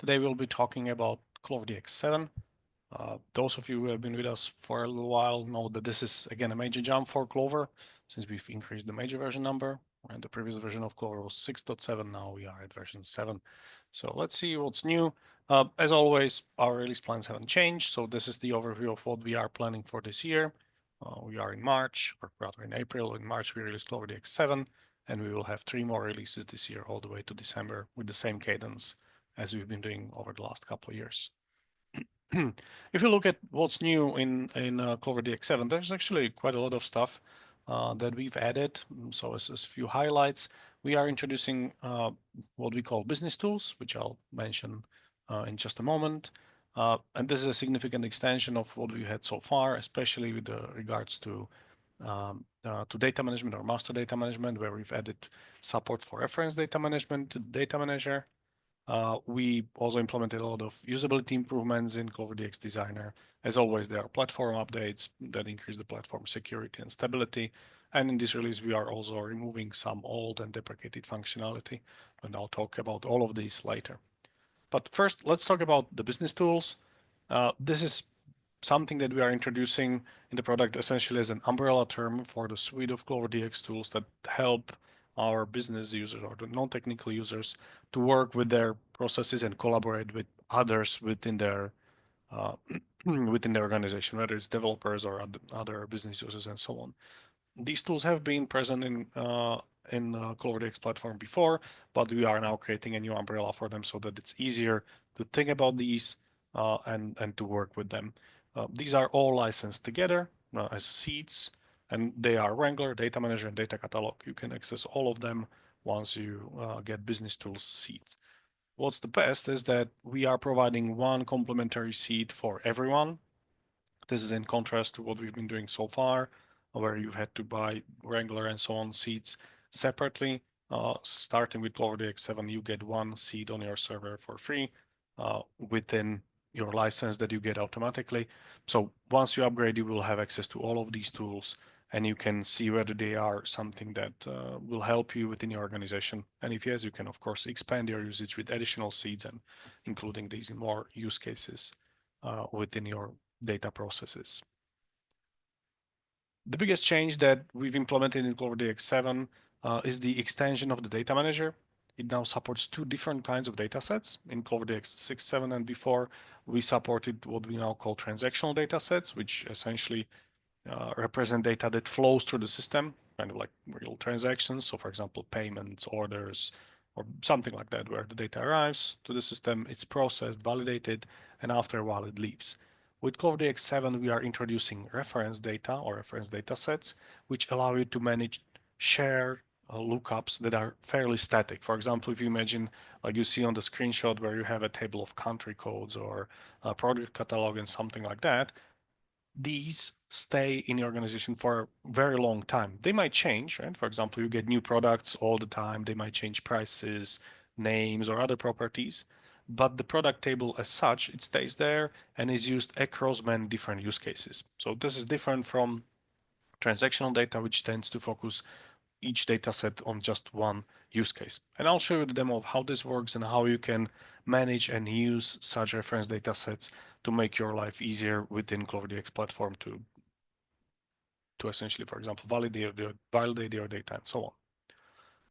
Today we'll be talking about CloverDX 7. Those of you who have been with us for a little while know that this is again a major jump for Clover since we've increased the major version number. And the previous version of Clover was 6.7. Now we are at version 7. So let's see what's new. As always, our release plans haven't changed. So this is the overview of what we are planning for this year. We are in March, or rather in April. In March, we released CloverDX 7, and we will have 3 more releases this year all the way to December with the same cadence as we've been doing over the last couple of years. If you look at what's new in CloverDX 7, there's actually quite a lot of stuff that we've added. So as a few highlights, we are introducing what we call business tools, which I'll mention in just a moment. And this is a significant extension of what we had so far, especially with regards to data management or master data management, where we've added support for reference data management to Data Manager. We also implemented a lot of usability improvements in CloverDX Designer. As always, there are platform updates that increase the platform security and stability. And in this release, we are also removing some old and deprecated functionality. And I'll talk about all of these later. But first, let's talk about the business tools. This is something that we are introducing in the product essentially as an umbrella term for the suite of CloverDX tools that help our business users or the non-technical users to work with their processes and collaborate with others within their organization, whether it's developers or other business users and so on. These tools have been present in CloverDX platform before, but we are now creating a new umbrella for them so that it's easier to think about these and to work with them. These are all licensed together as seeds, and they are Wrangler, Data Manager, and Data Catalog. You can access all of them once you get Business Tools seeds. What's the best is that we are providing one complementary seed for everyone. This is in contrast to what we've been doing so far, where you've had to buy Wrangler and so on seeds separately. Starting with CloverDX 7, you get one seed on your server for free within your license that you get automatically. So once you upgrade, you will have access to all of these tools, and you can see whether they are something that will help you within your organization. And if yes, you can, of course, expand your usage with additional seeds and including these in more use cases within your data processes. The biggest change that we've implemented in CloverDX 7 is the extension of the Data Manager. It now supports 2 different kinds of datasets. In CloverDX 6, 7, and before, we supported what we now call transactional datasets, which essentially represent data that flows through the system, kind of like real transactions. So for example, payments, orders, or something like that, where the data arrives to the system, it's processed, validated, and after a while it leaves. With CloverDX 7, we are introducing reference data or reference data sets, which allow you to manage shared lookups that are fairly static. For example, if you imagine, like you see on the screenshot, where you have a table of country codes or a product catalog and something like that, these stay in your organization for a very long time. They might change, right? For example, you get new products all the time. They might change prices, names, or other properties. But the product table as such, it stays there and is used across many different use cases. So this is different from transactional data, which tends to focus each data set on just one use case. And I'll show you the demo of how this works and how you can manage and use such reference data sets to make your life easier within CloverDX platform to essentially, for example, validate your data and so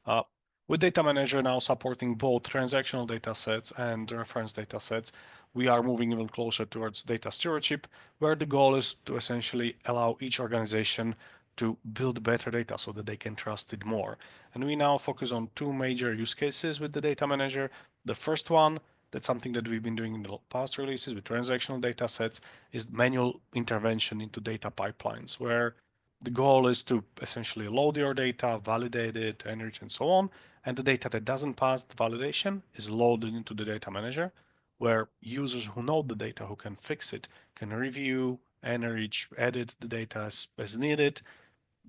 on. With Data Manager now supporting both transactional data sets and reference data sets, we are moving even closer towards data stewardship, where the goal is to essentially allow each organization to build better data so that they can trust it more. And we now focus on 2 major use cases with the Data Manager. The first one, that's something that we've been doing in the past releases with transactional data sets, is manual intervention into data pipelines, where the goal is to essentially load your data, validate it, enrich, and so on. And the data that doesn't pass the validation is loaded into the Data Manager, where users who know the data, who can fix it, can review, enrich, edit the data as needed.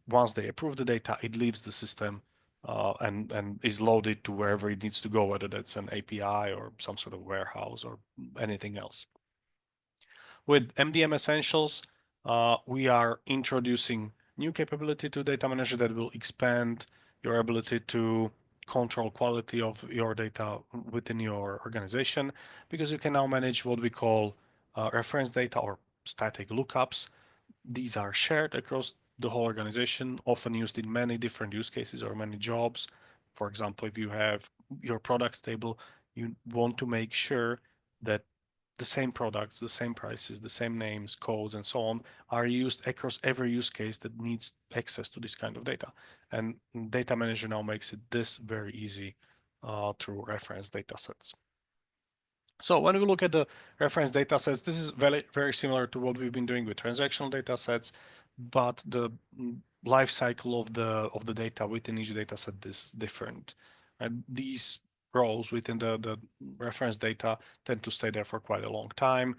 Once they approve the data, it leaves the system and is loaded to wherever it needs to go, whether that's an API or some sort of warehouse or anything else. With MDM Essentials, we are introducing new capability to Data Manager that will expand your ability to control quality of your data within your organization, because you can now manage what we call reference data or static lookups. These are shared across the whole organization, often used in many different use cases or many jobs. For example, if you have your product table, you want to make sure that the same products, the same prices, the same names, codes, and so on are used across every use case that needs access to this kind of data. And Data Manager now makes it this very easy through reference data sets. So when we look at the reference data sets, this is very, very similar to what we've been doing with transactional data sets, but the life cycle of the data within each data set is different. And these rows within the reference data tend to stay there for quite a long time.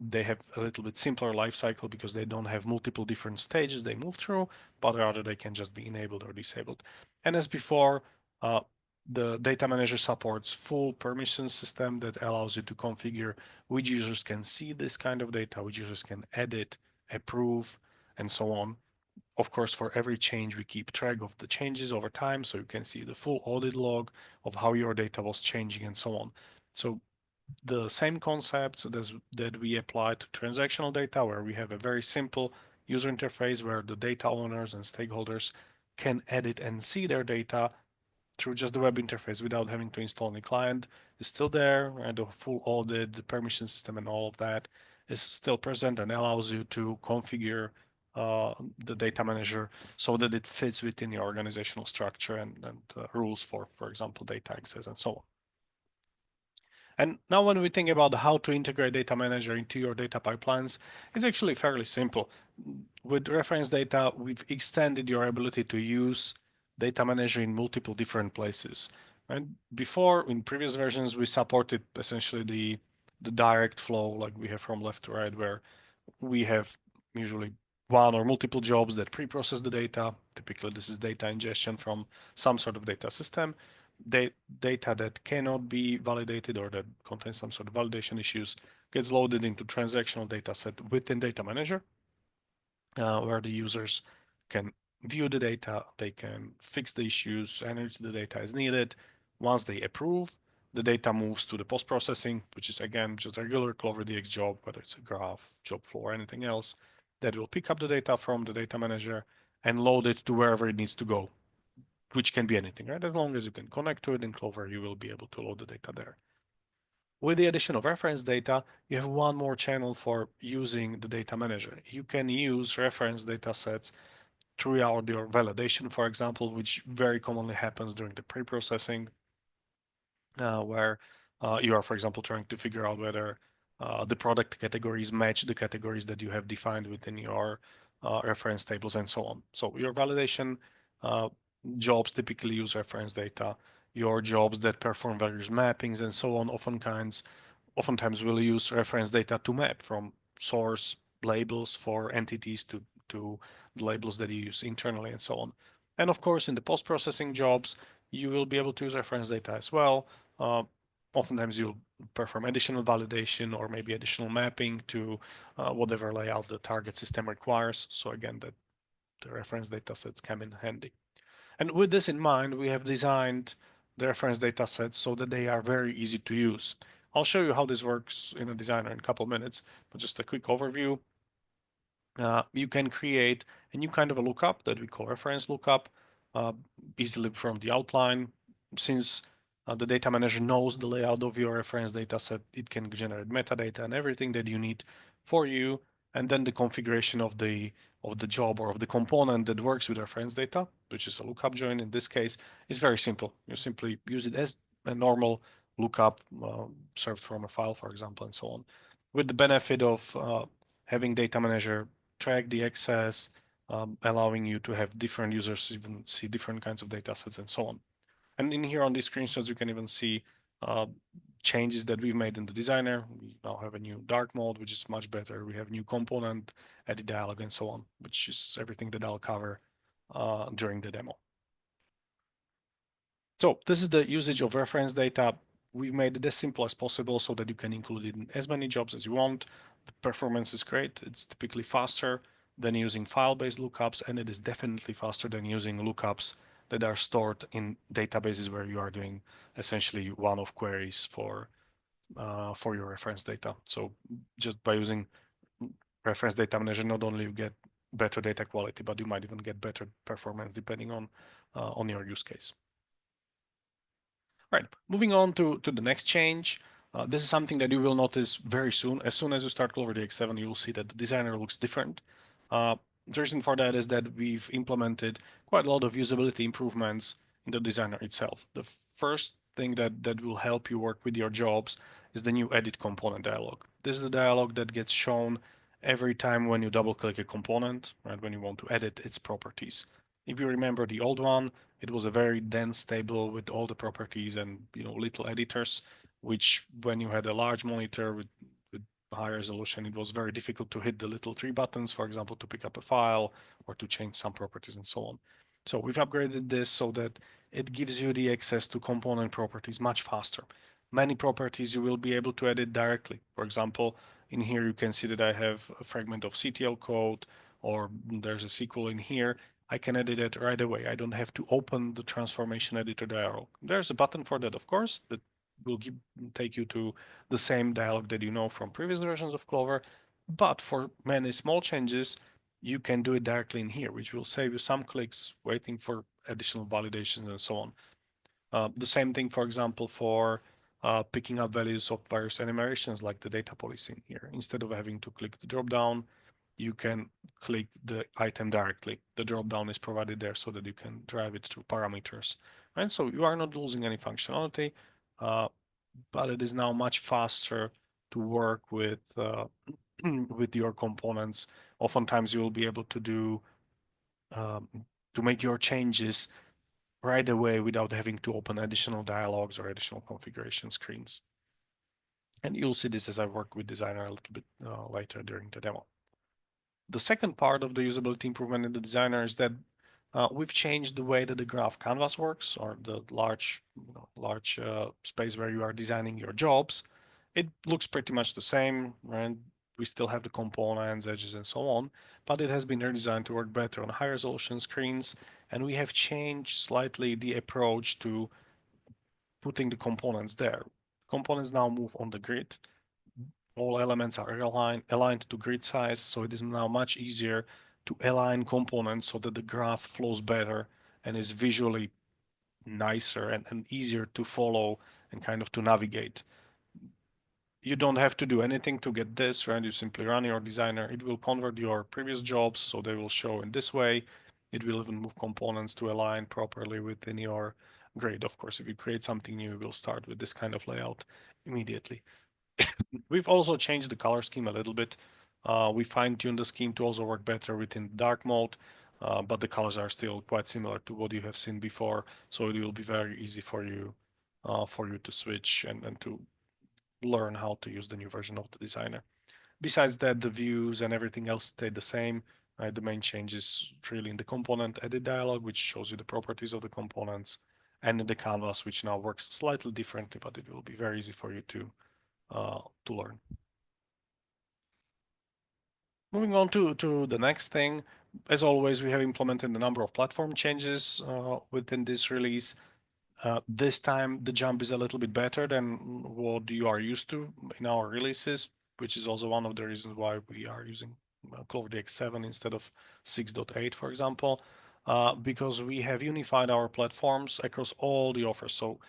They have a little bit simpler life cycle because they don't have multiple different stages they move through, but rather they can just be enabled or disabled. And as before, the data manager supports full permission system that allows you to configure which users can see this kind of data, which users can edit, approve, and so on. Of course, for every change, we keep track of the changes over time, so you can see the full audit log of how your data was changing and so on. So the same concepts that we apply to transactional data, where we have a very simple user interface where the data owners and stakeholders can edit and see their data through just the web interface without having to install any client, is still there, and the full audit, the permission system, and all of that is still present and allows you to configure the data manager so that it fits within your organizational structure and rules for example, data access and so on. And now when we think about how to integrate data manager into your data pipelines, it's actually fairly simple. With reference data, we've extended your ability to use data manager in multiple different places. And before, in previous versions, we supported essentially the direct flow like we have from left to right, where we have usually one or multiple jobs that pre-process the data. Typically, this is data ingestion from some sort of data system. Data that cannot be validated or that contains some sort of validation issues gets loaded into transactional data set within Data Manager, where the users can view the data, they can fix the issues, enrich the data as needed. Once they approve, the data moves to the post-processing, which is again just a regular CloverDX job, whether it's a graph, job flow, or anything else, that will pick up the data from the data manager and load it to wherever it needs to go, which can be anything, right? As long as you can connect to it in Clover, you will be able to load the data there. With the addition of reference data, you have one more channel for using the data manager. You can use reference data sets throughout your validation, for example, which very commonly happens during the pre-processing, where you are, for example, trying to figure out whether the product categories match the categories that you have defined within your reference tables and so on. So your validation jobs typically use reference data. Your jobs that perform various mappings and so on oftentimes will use reference data to map from source labels for entities to the labels that you use internally and so on. And of course, in the post-processing jobs, you will be able to use reference data as well. Oftentimes you'll perform additional validation or maybe additional mapping to whatever layout the target system requires. So again, the reference data sets come in handy. And with this in mind, we have designed the reference data sets so that they are very easy to use. I'll show you how this works in a designer in a couple of minutes, but just a quick overview. You can create a new kind of a lookup that we call reference lookup easily from the outline. Since the data manager knows the layout of your reference data set, it can generate metadata and everything that you need for you. And then the configuration of the job or of the component that works with reference data, which is a lookup join in this case, is very simple. You simply use it as a normal lookup served from a file, for example, and so on. With the benefit of having data manager track the access, allowing you to have different users even see different kinds of data sets and so on. And in here on these screenshots, you can even see changes that we've made in the designer. We now have a new dark mode, which is much better. We have new component, edit dialog, and so on, which is everything that I'll cover during the demo. So this is the usage of reference data. We've made it as simple as possible so that you can include it in as many jobs as you want. The performance is great. It's typically faster than using file-based lookups, and it is definitely faster than using lookups that are stored in databases where you are doing essentially one-off queries for your reference data. So just by using reference data manager, not only you get better data quality, but you might even get better performance depending on your use case. Right, moving on to the next change. This is something that you will notice very soon. As soon as you start CloverDX 7, you will see that the designer looks different. The reason for that is that we've implemented quite a lot of usability improvements in the designer itself. The first thing that will help you work with your jobs is the new edit component dialog. This is the dialog that gets shown every time when you double click a component, right, when you want to edit its properties. If you remember the old one, it was a very dense table with all the properties and little editors, which when you had a large monitor with high resolution, it was very difficult to hit the little three buttons, for example, to pick up a file or to change some properties and so on. So we've upgraded this so that it gives you the access to component properties much faster. Many properties you will be able to edit directly. For example, in here you can see that I have a fragment of CTL code, or there's a SQL in here. I can edit it right away. I don't have to open the transformation editor dialog. There's a button for that, of course, that will take you to the same dialog that you know from previous versions of Clover. But for many small changes, you can do it directly in here, which will save you some clicks waiting for additional validations and so on. The same thing, for example, for picking up values of various enumerations like the data policy in here. Instead of having to click the dropdown, you can click the item directly. The dropdown is provided there so that you can drive it through parameters. And so you are not losing any functionality, but it is now much faster to work with with your components. Oftentimes you will be able to do to make your changes right away without having to open additional dialogues or additional configuration screens. And you'll see this as I work with Designer a little bit later during the demo. The second part of the usability improvement in the Designer is that we've changed the way that the graph canvas works, or the large space where you are designing your jobs. It looks pretty much the same, right? We still have the components, edges, and so on, but it has been redesigned to work better on high resolution screens, and we have changed slightly the approach to putting the components there. Components now move on the grid. All elements are aligned to grid size, so it is now much easier to align components so that the graph flows better and is visually nicer and easier to follow and kind of to navigate. You don't have to do anything to get this, right? You simply run your designer. It will convert your previous jobs so they will show in this way. It will even move components to align properly within your grid. Of course, if you create something new, you will start with this kind of layout immediately. We've also changed the color scheme a little bit. We fine-tuned the scheme to also work better within dark mode, but the colors are still quite similar to what you have seen before. So it will be very easy for you to switch and to learn how to use the new version of the designer. Besides that, the views and everything else stayed the same. Right? The main change is really in the component edit dialog, which shows you the properties of the components, and in the canvas, which now works slightly differently, but it will be very easy for you to learn. Moving on to the next thing, as always, we have implemented a number of platform changes within this release. This time, the jump is a little bit better than what you are used to in our releases, which is also one of the reasons why we are using CloverDX 7 instead of 6.8, for example, because we have unified our platforms across all the offers. So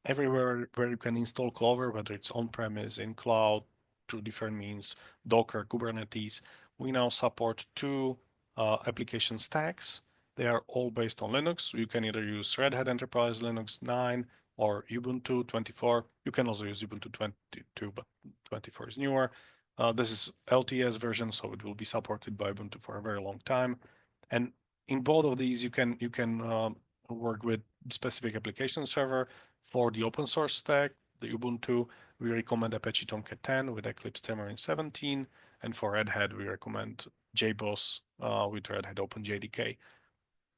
everywhere where you can install Clover, whether it's on-premise, in cloud, through different means, Docker, Kubernetes, we now support two application stacks. They are all based on Linux. You can either use Red Hat Enterprise Linux 9 or Ubuntu 24. You can also use Ubuntu 22, but 24 is newer. This is LTS version, so it will be supported by Ubuntu for a very long time. And in both of these, you can work with specific application server. For the open source stack, the Ubuntu, we recommend Apache Tomcat 10 with Eclipse Xamarin 17. And for Red Hat, we recommend JBoss with Red Hat OpenJDK.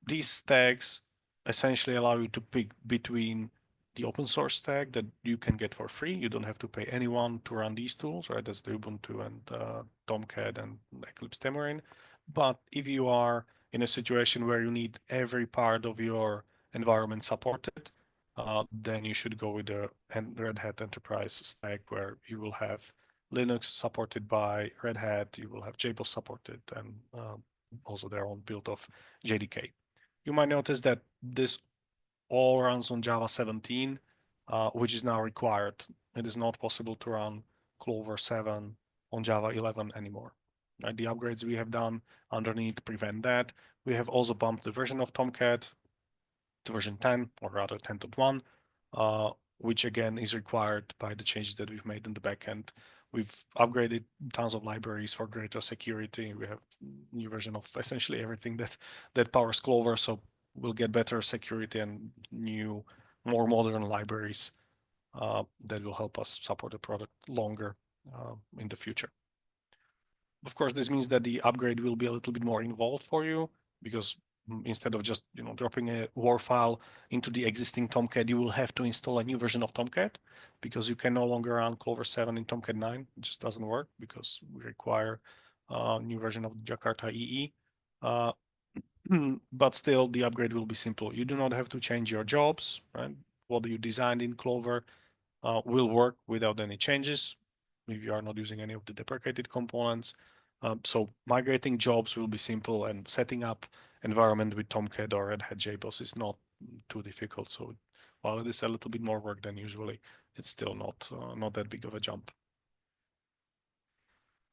These stacks essentially allow you to pick between the open source stack that you can get for free. You don't have to pay anyone to run these tools, right? That's the Ubuntu and Tomcat and Eclipse Xamarin. But if you are in a situation where you need every part of your environment supported, then you should go with the Red Hat Enterprise stack, where you will have Linux supported by Red Hat, you will have JBoss supported, and also their own build of JDK. You might notice that this all runs on Java 17, which is now required. It is not possible to run Clover 7 on Java 11 anymore. Right? The upgrades we have done underneath prevent that. We have also bumped the version of Tomcat to version 10, or rather 10.1, which again is required by the changes that we've made in the backend. We've upgraded tons of libraries for greater security. We have new version of essentially everything that powers Clover, so we'll get better security and new, more modern libraries that will help us support the product longer in the future. Of course, this means that the upgrade will be a little bit more involved for you, because instead of just dropping a WAR file into the existing Tomcat, you will have to install a new version of Tomcat, because you can no longer run Clover 7 in Tomcat 9. It just doesn't work because we require a new version of Jakarta EE. But still, the upgrade will be simple. You do not have to change your jobs, right? What you designed in Clover will work without any changes if you are not using any of the deprecated components. So migrating jobs will be simple, and setting up environment with Tomcat or Red Hat JBoss is not too difficult. So while it is a little bit more work than usually, it's still not that big of a jump.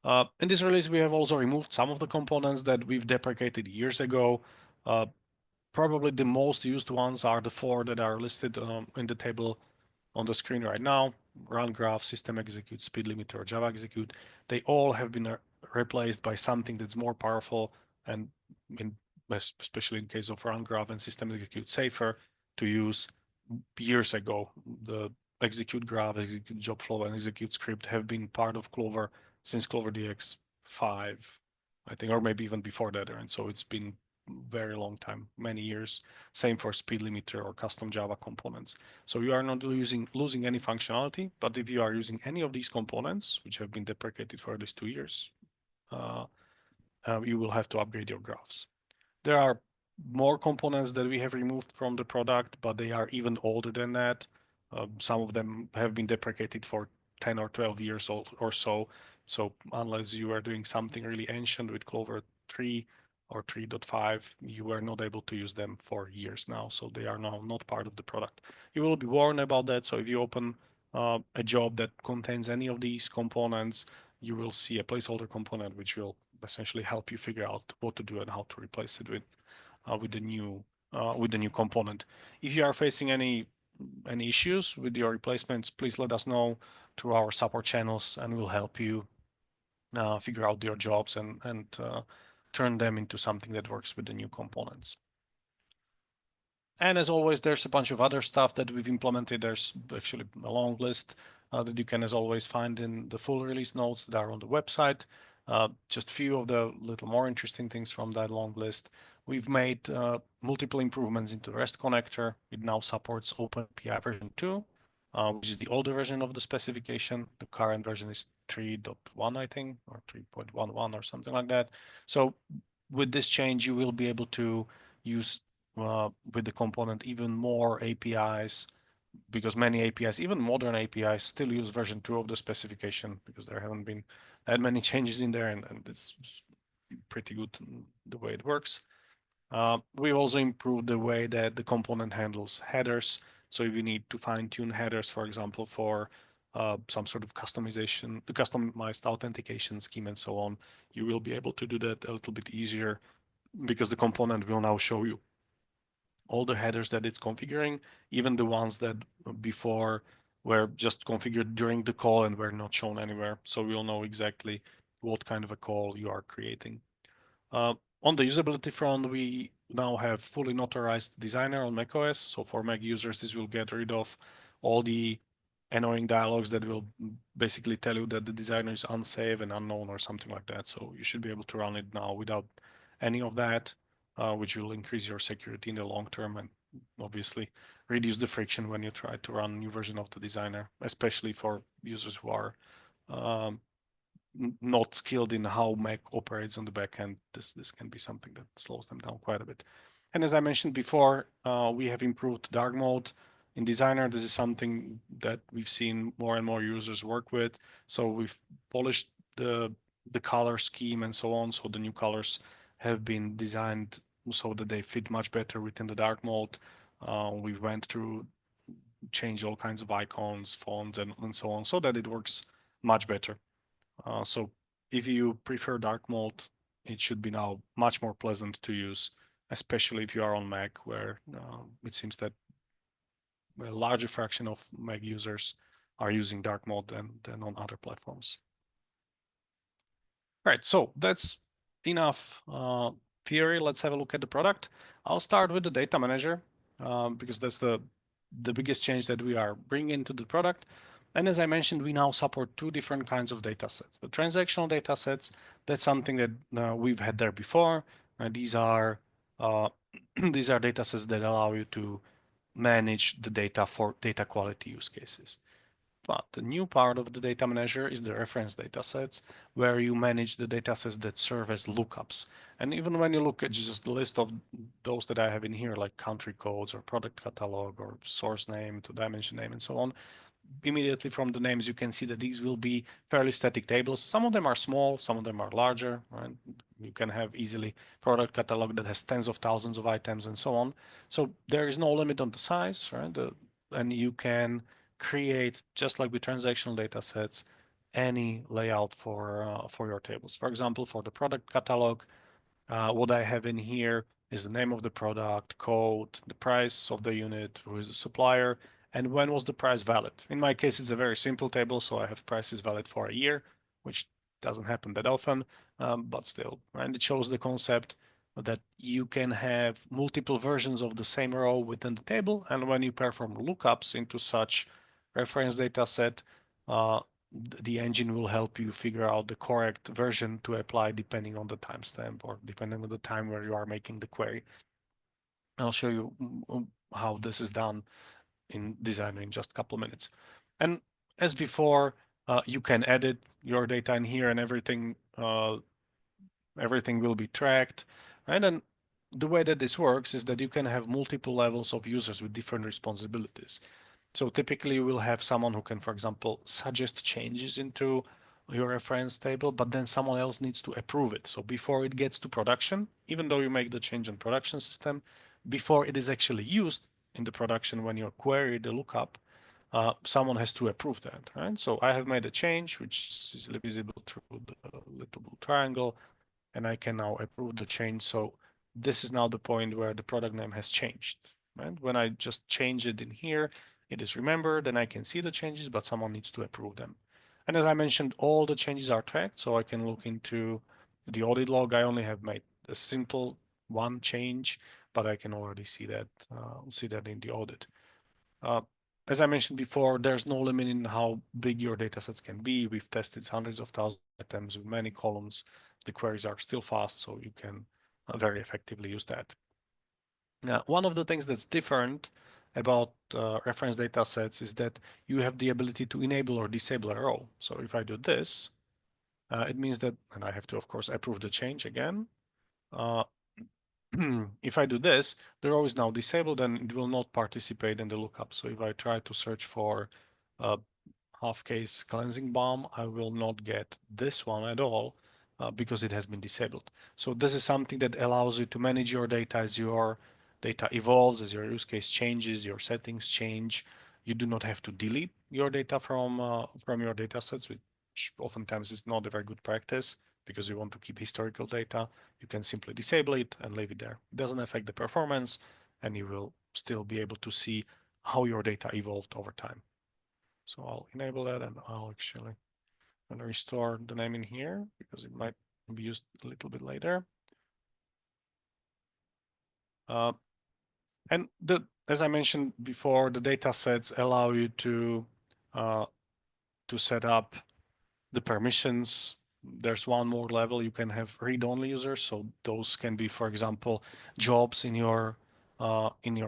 In this release, we have also removed some of the components that we've deprecated years ago. Probably the most used ones are the 4 that are listed in the table on the screen right now: run graph, system execute, speed limiter, Java execute. They all have been replaced by something that's more powerful, and especially in case of run graph and system execute, safer to use. Years ago, the execute graph, execute job flow, and execute script have been part of Clover since CloverDX 5, I think, or maybe even before that. And so it's been very long time, many years. Same for speed limiter or custom Java components. So you are not losing any functionality, but if you are using any of these components, which have been deprecated for at least 2 years, you will have to upgrade your graphs. There are more components that we have removed from the product, but they are even older than that. Some of them have been deprecated for 10 or 12 years old or so. So unless you are doing something really ancient with Clover 3 or 3.5, you are not able to use them for years now. So they are now not part of the product. You will be warned about that. So if you open a job that contains any of these components, you will see a placeholder component, which will essentially help you figure out what to do and how to replace it with the new component. If you are facing any issues with your replacements, please let us know through our support channels, and we'll help you figure out your jobs and turn them into something that works with the new components. And as always, there's a bunch of other stuff that we've implemented. There's actually a long list that you can, as always, find in the full release notes that are on the website. Just a few of the little more interesting things from that long list. We've made multiple improvements into REST connector. It now supports OpenAPI version 2, which is the older version of the specification. The current version is 3.1, I think, or 3.11 or something like that. So with this change, you will be able to use with the component even more APIs, because many APIs, even modern APIs, still use version 2 of the specification, because there haven't been that many changes in there, and it's pretty good the way it works. We've also improved the way that the component handles headers. So if you need to fine-tune headers, for example, for some sort of customization, customized authentication scheme and so on, you will be able to do that a little bit easier, because the component will now show you all the headers that it's configuring, even the ones that before were just configured during the call and were not shown anywhere. So we'll know exactly what kind of a call you are creating. On the usability front, we now have fully notarized Designer on macOS. So for Mac users, this will get rid of all the annoying dialogues that will basically tell you that the designer is unsafe and unknown or something like that. So you should be able to run it now without any of that, which will increase your security in the long term and obviously reduce the friction when you try to run a new version of the designer, especially for users who are not skilled in how Mac operates on the back end. This can be something that slows them down quite a bit. And as I mentioned before, we have improved dark mode in Designer. This is something that we've seen more and more users work with. So we've polished the color scheme and so on. So the new colors have been designed so that they fit much better within the dark mode. We went through, change all kinds of icons, fonts, and so on, so that it works much better. So if you prefer dark mode, it should be now much more pleasant to use, especially if you are on Mac, where it seems that a larger fraction of Mac users are using dark mode than on other platforms. Right, so that's enough theory. Let's have a look at the product. I'll start with the data manager because that's the biggest change that we are bringing to the product. And as I mentioned, we now support two different kinds of data sets. The transactional data sets, that's something that we've had there before. These are these are data sets that allow you to manage the data for data quality use cases. But the new part of the data manager is the reference datasets, where you manage the datasets that serve as lookups. And even when you look at just the list of those that I have in here, like country codes or product catalog or source name to dimension name and so on, immediately from the names, you can see that these will be fairly static tables. Some of them are small, some of them are larger, right? You can have easily product catalog that has tens of thousands of items and so on. So there is no limit on the size, right? And you can create, just like with transactional data sets, any layout for your tables. For example, for the product catalog, what I have in here is the name of the product, code, the price of the unit, who is the supplier, and when was the price valid. In my case, it's a very simple table, so I have prices valid for a year, which doesn't happen that often, but still. And it shows the concept that you can have multiple versions of the same row within the table, and when you perform lookups into such reference data set, the engine will help you figure out the correct version to apply depending on the timestamp or depending on the time where you are making the query. I'll show you how this is done in Designer in just a couple of minutes. And as before, you can edit your data in here and everything will be tracked. And then the way that this works is that you can have multiple levels of users with different responsibilities. So typically you will have someone who can, for example, suggest changes into your reference table, but then someone else needs to approve it. So before it gets to production, even though you make the change in production system, before it is actually used in the production when you query the lookup, someone has to approve that, right? So I have made a change, which is visible through the little blue triangle, and I can now approve the change. So this is now the point where the product name has changed, right? When I just change it in here, it is remembered and I can see the changes, but someone needs to approve them. And as I mentioned, all the changes are tracked, so I can look into the audit log. I only have made a simple one change, but I can already see that in the audit. As I mentioned before, there's no limit in how big your datasets can be. We've tested hundreds of thousands of items with many columns. The queries are still fast, so you can very effectively use that. Now, one of the things that's different about reference data sets is that you have the ability to enable or disable a row. So if I do this, it means that, and I have to, of course, approve the change again. If I do this, the row is now disabled and it will not participate in the lookup. So if I try to search for half case cleansing balm, I will not get this one at all because it has been disabled. So this is something that allows you to manage your data as your data evolves, as your use case changes, your settings change. You do not have to delete your data from your data sets, which oftentimes is not a very good practice because you want to keep historical data. You can simply disable it and leave it there. It doesn't affect the performance, and you will still be able to see how your data evolved over time. So I'll enable that, and I'll actually restore the name in here because it might be used a little bit later. And as I mentioned before, the data sets allow you to set up the permissions. There's one more level. You can have read-only users. So those can be, for example, jobs in your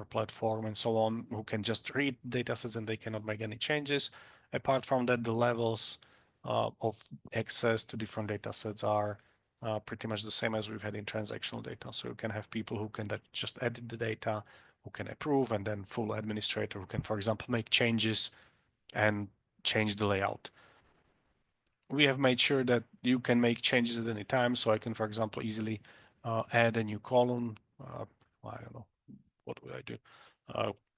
platform and so on, who can just read datasets and they cannot make any changes. Apart from that, the levels of access to different datasets are pretty much the same as we've had in transactional data. So you can have people who can just edit the data, who can approve, and then full administrator who can, for example, make changes and change the layout. We have made sure that you can make changes at any time. So I can, for example, easily add a new column. I don't know, what would I do?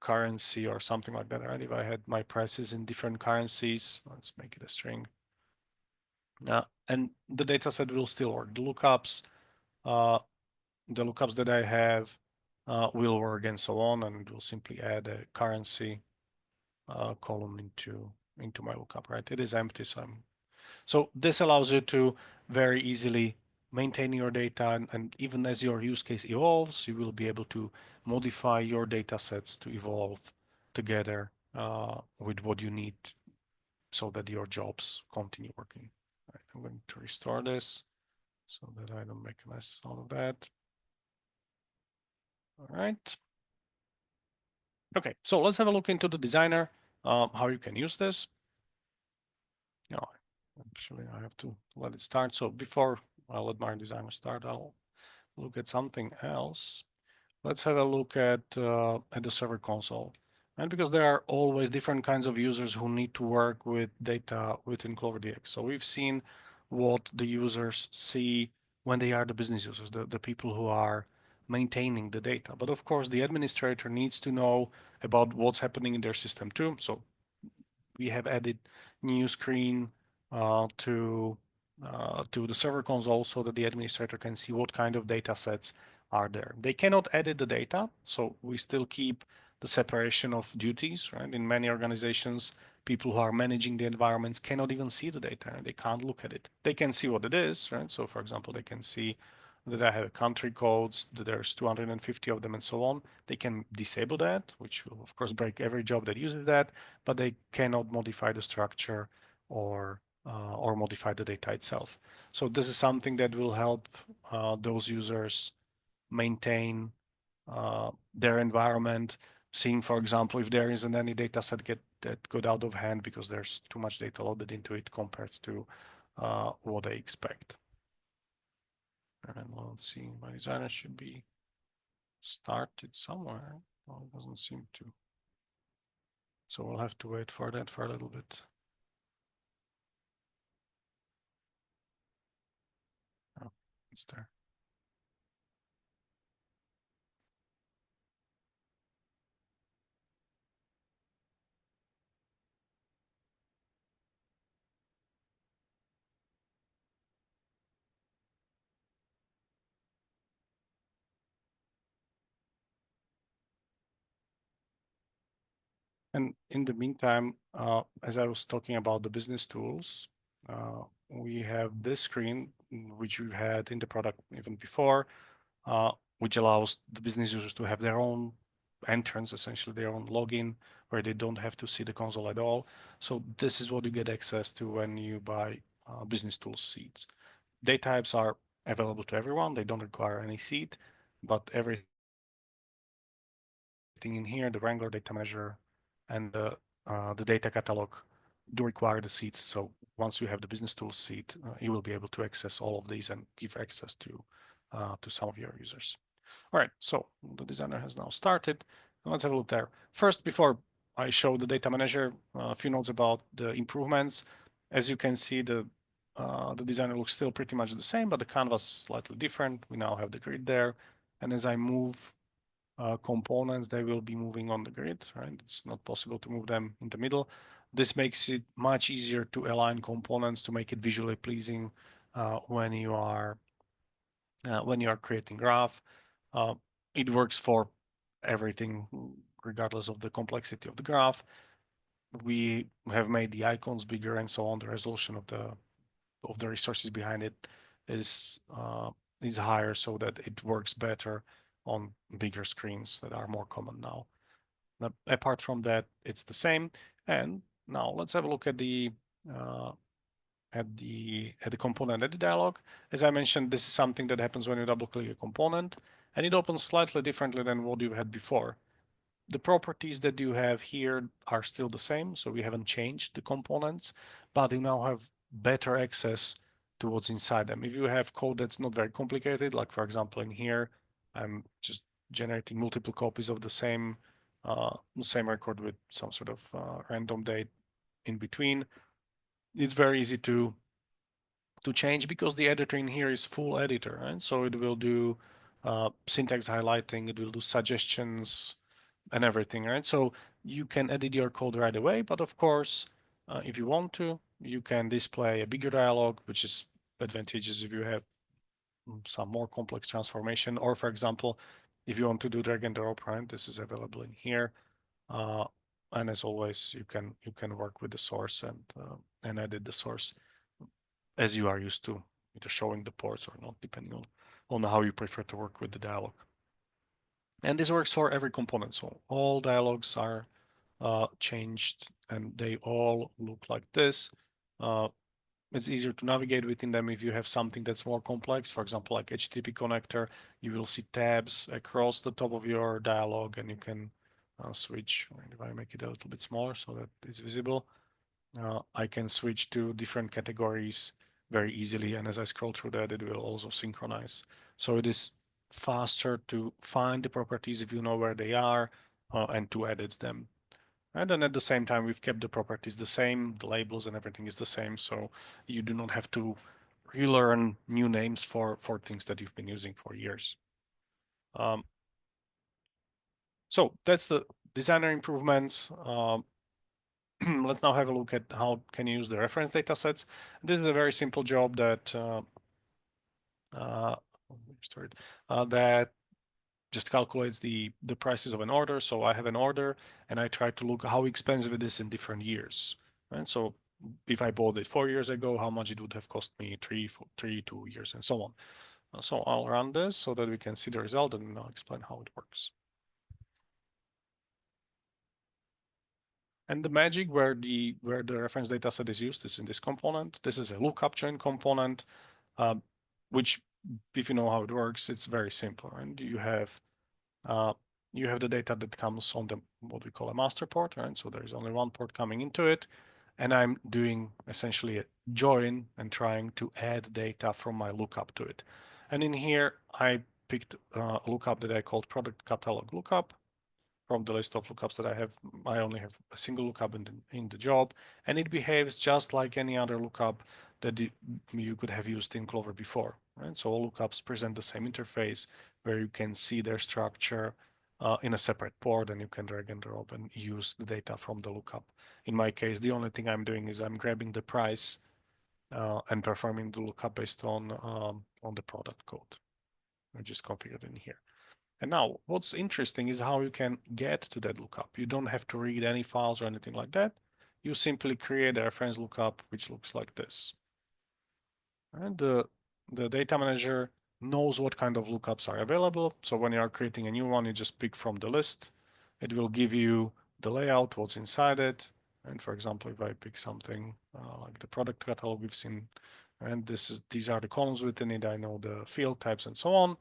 Currency or something like that, right? If I had my prices in different currencies, let's make it a string. And the data set will still work. The lookups that I have will work and so on, and we'll simply add a currency column into my lookup, right? It is empty, so this allows you to very easily maintain your data, and even as your use case evolves, you will be able to modify your data sets to evolve together with what you need so that your jobs continue working. Right, I'm going to restore this so that I don't make a mess out of that. All right. Okay, so let's have a look into the designer, how you can use this. No, actually, I have to let it start. So before I let my designer start, I'll look at something else. Let's have a look at the server console. And because there are always different kinds of users who need to work with data within CloverDX. So we've seen what the users see when they are the business users, the people who are maintaining the data. But of course, the administrator needs to know about what's happening in their system too. So we have added new screen to the server console so that the administrator can see what kind of data sets are there. They cannot edit the data, so we still keep the separation of duties, right? In many organizations, people who are managing the environments cannot even see the data, and they can't look at it. They can see what it is, right? So for example, they can see that I have country codes, that there's 250 of them and so on. They can disable that, which will of course break every job that uses that, but they cannot modify the structure or modify the data itself. So this is something that will help those users maintain their environment, seeing, for example, if there isn't any data set that got out of hand because there's too much data loaded into it compared to what they expect. And let's see, my designer should be started somewhere. Well, it doesn't seem to. So we'll have to wait for that for a little bit. Oh, it's there. And in the meantime, as I was talking about the business tools, we have this screen, which we've had in the product even before, which allows the business users to have their own entrance, essentially their own login, where they don't have to see the console at all. So this is what you get access to when you buy business tools seats. Data types are available to everyone. They don't require any seat, but everything in here, the Wrangler data manager and the data catalog do require the seats. So once you have the business tools seat, you will be able to access all of these and give access to some of your users. All right, so the designer has now started. Let's have a look there. First, before I show the data manager, a few notes about the improvements. As you can see, the designer looks still pretty much the same, but the canvas is slightly different. We now have the grid there. And as I move components, they will be moving on the grid, right? It's not possible to move them in the middle. This makes it much easier to align components to make it visually pleasing when you are creating graph. It works for everything, regardless of the complexity of the graph. We have made the icons bigger and so on. The resolution of the resources behind it is higher so that it works better on bigger screens that are more common now. Apart from that, it's the same. And now let's have a look at the component edit dialog. As I mentioned, this is something that happens when you double click a component, and it opens slightly differently than what you've had before. The properties that you have here are still the same, so we haven't changed the components, but you now have better access to what's inside them. If you have code that's not very complicated, like for example in here, I'm just generating multiple copies of the same record with some sort of random date in between. It's very easy to change because the editor in here is full editor, right? So it will do syntax highlighting, it will do suggestions and everything, right? So you can edit your code right away, but of course, if you want to, you can display a bigger dialog, which is advantageous if you have some more complex transformation, or for example, if you want to do drag and drop, right? This is available in here. And as always, you can work with the source and edit the source as you are used to, either showing the ports or not, depending on how you prefer to work with the dialog. And this works for every component. So all dialogs are changed and they all look like this. It's easier to navigate within them if you have something that's more complex. For example, like HTTP connector, you will see tabs across the top of your dialog and you can switch. If I make it a little bit smaller so that it's visible, I can switch to different categories very easily. And as I scroll through that, it will also synchronize. So it is faster to find the properties if you know where they are and to edit them. And then at the same time, we've kept the properties the same, the labels and everything is the same. So you do not have to relearn new names for things that you've been using for years. So that's the designer improvements. Let's now have a look at how can you use the reference data sets. This is a very simple job that that just calculates the prices of an order. So I have an order and I try to look how expensive it is in different years. And so if I bought it 4 years ago, how much it would have cost me 2 years and so on. So I'll run this so that we can see the result and I'll explain how it works. And the magic where the reference data set is used is in this component. This is a lookup join component, which if you know how it works, it's very simple. And you have the data that comes on the what we call a master port, right? So there's only one port coming into it, and I'm doing essentially a join and trying to add data from my lookup to it. And in here, I picked a lookup that I called product catalog lookup. From the list of lookups that I have, I only have a single lookup in the job, and it behaves just like any other lookup that you could have used in Clover before, right? So all lookups present the same interface where you can see their structure in a separate port, and you can drag and drop and use the data from the lookup. In my case, the only thing I'm doing is I'm grabbing the price and performing the lookup based on the product code, which is configured in here. And now what's interesting is how you can get to that lookup. You don't have to read any files or anything like that. You simply create a reference lookup, which looks like this. And the data manager knows what kind of lookups are available. So when you are creating a new one, you just pick from the list. It will give you the layout, what's inside it. And for example, if I pick something like the product catalog we've seen, and these are the columns within it, I know the field types and so on.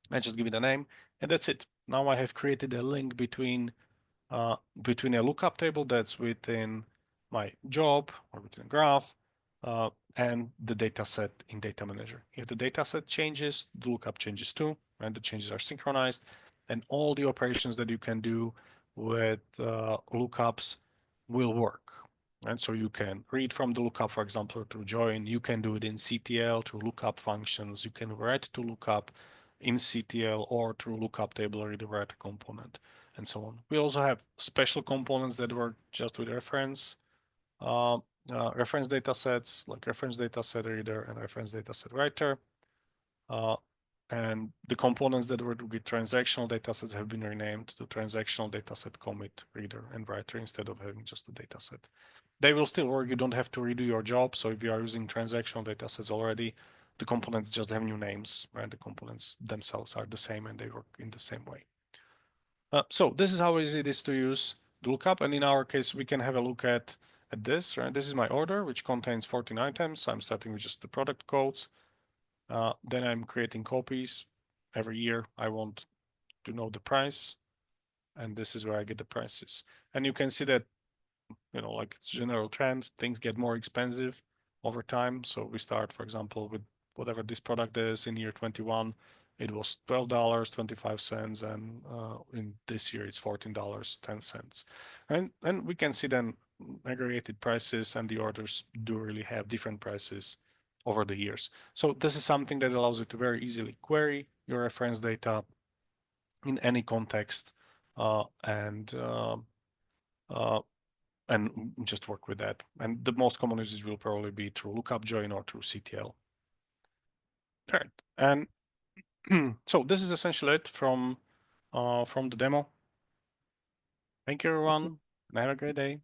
I just give it a name, and that's it. Now I have created a link between a lookup table that's within my job or within a graph and the data set in Data Manager. If the data set changes, the lookup changes too, and the changes are synchronized, and all the operations that you can do with lookups will work. And so you can read from the lookup, for example, to join. You can do it in CTL through lookup functions. You can write to lookup in CTL or through lookup table redirect component and so on. We also have special components that work just with reference data sets, like reference data set reader and reference data set writer. And the components that work with transactional data sets have been renamed to transactional data set commit reader and writer instead of having just a data set. They will still work. You don't have to redo your job. So if you are using transactional data sets already, the components just have new names, right? The components themselves are the same and they work in the same way. So this is how easy it is to use the lookup. And in our case, we can have a look at this, right? This is my order, which contains 14 items. So I'm starting with just the product codes. Then I'm creating copies. Every year I want to know the price. And this is where I get the prices. And you can see that, like it's general trend, things get more expensive over time. So we start, for example, with whatever this product is in year 21, it was $12.25, and in this year it's $14.10. And we can see then aggregated prices, and the orders do really have different prices over the years. So this is something that allows you to very easily query your reference data in any context and just work with that. And the most common uses will probably be through lookup join or through CTL. All right, and so this is essentially it from the demo. Thank you, everyone, and have a great day.